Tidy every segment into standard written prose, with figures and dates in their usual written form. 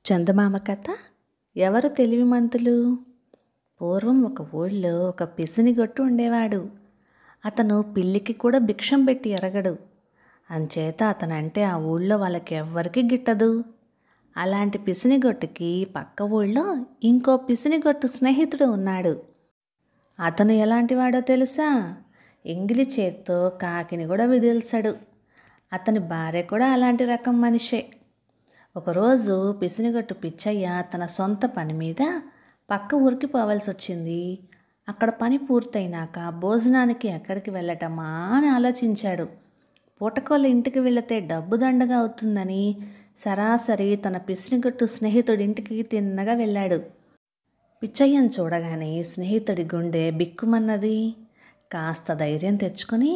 చందమామ కథ. ఎవరు తెలివిమంతులు? పూర్వం ఒక ఊళ్ళో ఒక పిసినిగొట్టు ఉండేవాడు. అతను పిల్లికి కూడా భిక్షం పెట్టి ఎరగడు. అంచేత అతనంటే ఆ ఊళ్ళో వాళ్ళకి ఎవ్వరికి గిట్టదు. అలాంటి పిసినిగొట్టుకి పక్క ఊళ్ళో ఇంకో పిసినిగొట్టు స్నేహితుడు ఉన్నాడు. అతను ఎలాంటివాడో తెలుసా? ఎంగిలి చేత్తో కాకిని కూడా విదిల్చడు. అతని భార్య కూడా అలాంటి రకం మనిషే. ఒకరోజు పిసినిగట్టు పిచ్చయ్య తన సొంత పని మీద పక్క ఊరికి పోవాల్సి వచ్చింది. అక్కడ పని పూర్తయినాక భోజనానికి ఎక్కడికి వెళ్ళటమా అని ఆలోచించాడు. పూటకోళ్ళ ఇంటికి వెళితే డబ్బు దండగా అవుతుందని సరాసరి తన పిసినిగట్టు స్నేహితుడి ఇంటికి తిన్నగా వెళ్ళాడు. పిచ్చయ్యను చూడగానే స్నేహితుడి గుండె బిక్కుమన్నది. కాస్త ధైర్యం తెచ్చుకొని,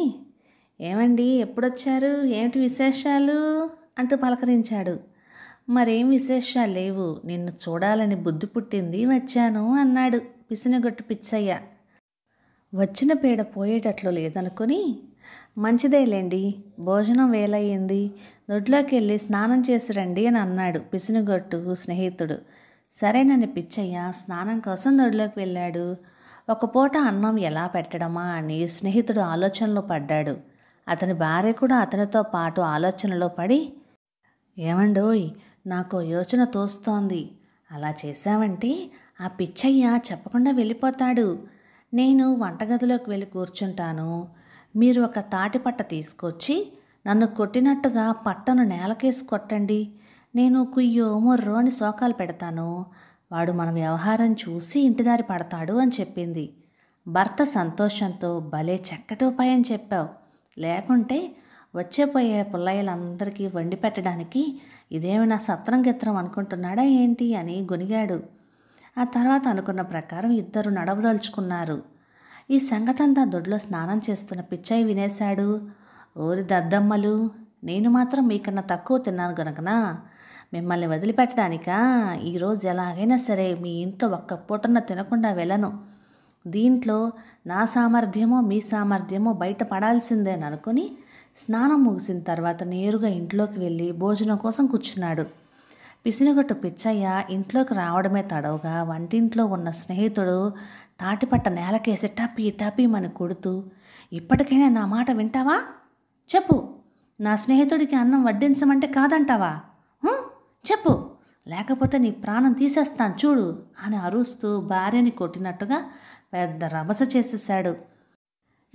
ఏమండి ఎప్పుడొచ్చారు, ఏమిటి విశేషాలు అంటూ పలకరించాడు. మరేం విశేషాలు లేవు, నిన్ను చూడాలని బుద్ధి పుట్టింది, వచ్చాను అన్నాడు పిసినగొట్టు పిచ్చయ్య. వచ్చిన పీడ పోయేటట్లు లేదనుకొని, మంచిదేలేండి, భోజనం వేలయ్యింది, దొడ్లోకి వెళ్ళి స్నానం చేసి రండి అని అన్నాడు పిసినగొట్టు స్నేహితుడు. సరేనని పిచ్చయ్య స్నానం కోసం దొడ్లోకి వెళ్ళాడు. ఒక పూట అన్నం ఎలా పెట్టడమా అని స్నేహితుడు ఆలోచనలో పడ్డాడు. అతని భార్య కూడా అతనితో పాటు ఆలోచనలో పడి, ఏమండోయ్, నాకు యోచన తోస్తోంది, అలా చేశావంటే ఆ పిచ్చయ్య చెప్పకుండా వెళ్ళిపోతాడు. నేను వంటగదిలోకి వెళ్ళి కూర్చుంటాను, మీరు ఒక తాటిపట్ట తీసుకొచ్చి నన్ను కొట్టినట్టుగా పట్టను నేలకేసి కొట్టండి, నేను కుయ్యో మొర్రో అని శోకాలు పెడతాను, వాడు మన వ్యవహారం చూసి ఇంటిదారి పడతాడు అని చెప్పింది. భర్త సంతోషంతో, భలే చక్కటి ఉపాయం చెప్పావు, లేకుంటే వచ్చేపోయే పుల్లయ్యలందరికీ వండి పెట్టడానికి ఇదేమైనా సత్రం గిత్రం అనుకుంటున్నాడా ఏంటి అని గొనిగాడు. ఆ తర్వాత అనుకున్న ప్రకారం ఇద్దరు నడవదలుచుకున్నారు. ఈ సంగతంతా దొడ్లో స్నానం చేస్తున్న పిచ్చయ్య వినేశాడు. ఓరి దద్దమ్మలు, నేను మాత్రం మీకన్నా తక్కువ తిన్నాను గనుకనా మిమ్మల్ని వదిలిపెట్టడానికా? ఈరోజు ఎలాగైనా సరే మీ ఇంట్లో ఒక్క పూటన్న తినకుండా వెళ్ళను. దీంట్లో నా సామర్థ్యమో మీ సామర్థ్యమో బయట పడాల్సిందేననుకుని స్నానం ముగిసిన తర్వాత నేరుగా ఇంట్లోకి వెళ్ళి భోజనం కోసం కూర్చున్నాడు. పిసినగొట్టు పిచ్చయ్య ఇంట్లోకి రావడమే తడవుగా వంటింట్లో ఉన్న స్నేహితుడు తాటిపట్ట నేలకేసి టపీ టపీమని కొడుతూ, ఇప్పటికైనా నా మాట వింటావా? చెప్పు, నా స్నేహితుడికి అన్నం వడ్డించమంటే కాదంటావా? చెప్పు, లేకపోతే నీ ప్రాణం తీసేస్తాను చూడు అని అరుస్తూ భార్యని కొట్టినట్టుగా పెద్ద రభస చేసేశాడు.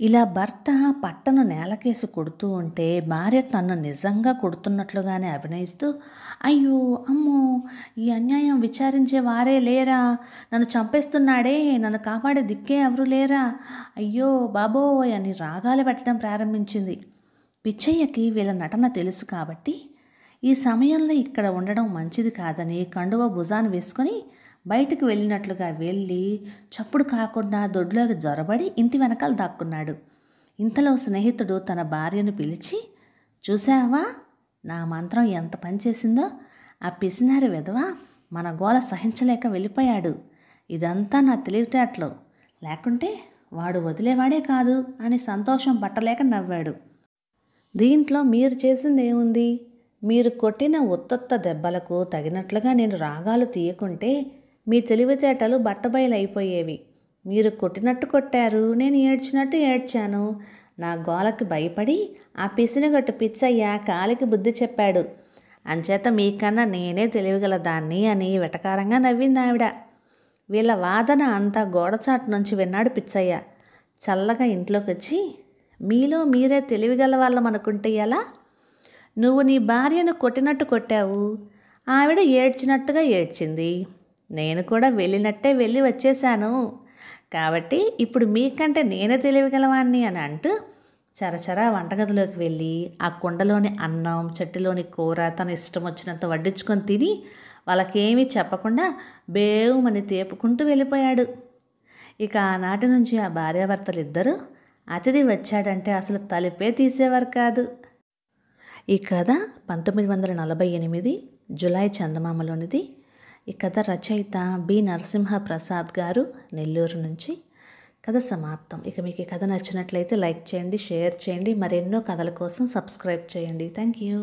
ఇలా భర్త పట్టను నేలకేసి కొడుతూ ఉంటే భార్య తన్ను నిజంగా కొడుతున్నట్లుగానే అభినయిస్తూ, అయ్యో అమ్మో, ఈ అన్యాయం విచారించే వారే లేరా, నన్ను చంపేస్తున్నాడే, నన్ను కాపాడే దిక్కే ఎవరు లేరా, అయ్యో బాబోయ్ అని రాగాలు పెట్టడం ప్రారంభించింది. పిచ్చయ్యకి వీళ్ళ నటన తెలుసు కాబట్టి ఈ సమయంలో ఇక్కడ ఉండడం మంచిది కాదని కండువ భుజాన్ని వేసుకొని బయటకు వెళ్ళినట్లుగా వెళ్ళి చప్పుడు కాకుండా దొడ్లోకి జొరబడి ఇంటి వెనకాల దాక్కున్నాడు. ఇంతలో స్నేహితుడు తన భార్యను పిలిచి, చూసావా నా మంత్రం ఎంత పనిచేసిందో, ఆ పిసినారి విధవ మన గోల సహించలేక వెళ్ళిపోయాడు, ఇదంతా నా తెలివితేటలు, లేకుంటే వాడు వదిలేవాడే కాదు అని సంతోషం పట్టలేక నవ్వాడు. దీంట్లో మీరు చేసింది ఏముంది? మీరు కొట్టిన ఉత్తొత్త దెబ్బలకు తగినట్లుగా నేను రాగాలు తీయకుంటే మీ తెలివితేటలు బట్టబయలైపోయేవి. మీరు కొట్టినట్టు కొట్టారు, నేను ఏడ్చినట్టు ఏడ్చాను. నా గోలకి భయపడి ఆ పిసినగొట్టు పిచ్చయ్య కాలికి బుద్ధి చెప్పాడు. అంచేత మీకన్నా నేనే తెలివిగల దాన్ని అని వెటకారంగా నవ్వింది ఆవిడ. వీళ్ళ వాదన అంతా గోడచాటు నుంచి విన్నాడు పిచ్చయ్య. చల్లగా ఇంట్లోకి వచ్చి, మీలో మీరే తెలివిగల వాళ్ళం అనుకుంటే ఎలా? నువ్వు నీ భార్యను కొట్టినట్టు కొట్టావు, ఆవిడ ఏడ్చినట్టుగా ఏడ్చింది, నేను కూడా వెళ్ళినట్టే వెళ్ళి వచ్చేశాను, కాబట్టి ఇప్పుడు మీకంటే నేనే తెలివిగలవాణ్ణి అని అంటూ చరచరా వంటగదిలోకి వెళ్ళి ఆ కుండలోని అన్నం, చెట్టులోని కూర తన ఇష్టం వచ్చినంత వడ్డించుకొని తిని వాళ్ళకేమీ చెప్పకుండా బేవుమని తేపుకుంటూ వెళ్ళిపోయాడు. ఇక ఆనాటి నుంచి ఆ భార్యాభర్తలు ఇద్దరూ అతిథి వచ్చాడంటే అసలు తలుపే తీసేవారు కాదు. ఈ కథ 1948 జులై చందమామలోనిది. ఈ కథ రచయిత బి నరసింహ ప్రసాద్ గారు, నెల్లూరు నుంచి. కథ సమాప్తం. ఇక మీకు ఈ కథ నచ్చినట్లయితే లైక్ చేయండి, షేర్ చేయండి, మరెన్నో కథల కోసం సబ్స్క్రైబ్ చేయండి. Thank you.